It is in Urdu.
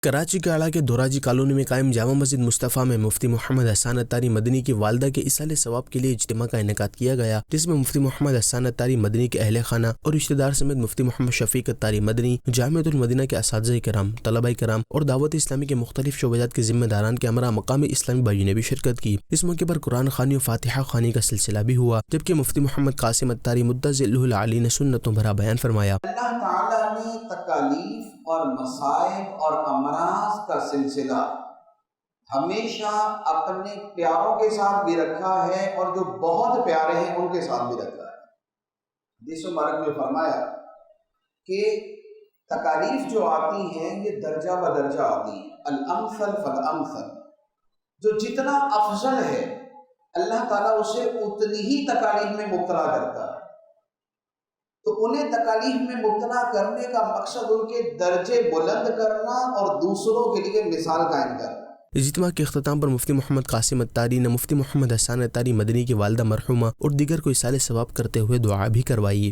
کراچی کے علاقے دوراجی کالونی میں قائم جامع مسجد مصطفیٰ میں مفتی محمد حسان اتاری مدنی کی والدہ کے ایصال ثواب کے لیے اجتماع کا انعقاد کیا گیا، جس میں مفتی محمد حسان اتاری مدنی کے اہل خانہ اور رشتہ دار سمیت مفتی محمد شفیق اتاری مدنی، جامعۃ المدینہ کے اساتذہ کرام، طلباء کرام اور دعوت اسلامی کے مختلف شعبات کے ذمہ داران کے ہمراہ مقامی اسلامی بھائیوں نے بھی شرکت کی۔ اس موقع پر قرآن خوانی و فاتحہ خوانی کا سلسلہ بھی ہوا، جبکہ مفتی محمد قاسم اتاری مدظ العلی نے سنتوں بھرا بیان فرمایا۔ اللہ تعالیٰ نے تکالیف اور مصائب اور امراض کا سلسلہ ہمیشہ اپنے پیاروں کے ساتھ بھی رکھا ہے اور جو بہت پیارے ہیں ان کے ساتھ بھی رکھا ہے۔ حدیث مبارک میں فرمایا کہ تکالیف جو آتی ہیں یہ درجہ بدرجہ آتی ہیں، الامثل فالامثل، جو جتنا افضل ہے اللہ تعالیٰ اسے اتنی ہی تکالیف میں مبتلا کرتا ہے۔ تو انہیں تکالیف میں مبتلا کرنے کا مقصد ان کے درجے بلند کرنا اور دوسروں کے لیے مثال قائم کرنا۔ اجتماع کے اختتام پر مفتی محمد قاسم اتاری نے مفتی محمد حسان اتاری مدنی کی والدہ مرحومہ اور دیگر کو ایصال ثواب کرتے ہوئے دعا بھی کروائی۔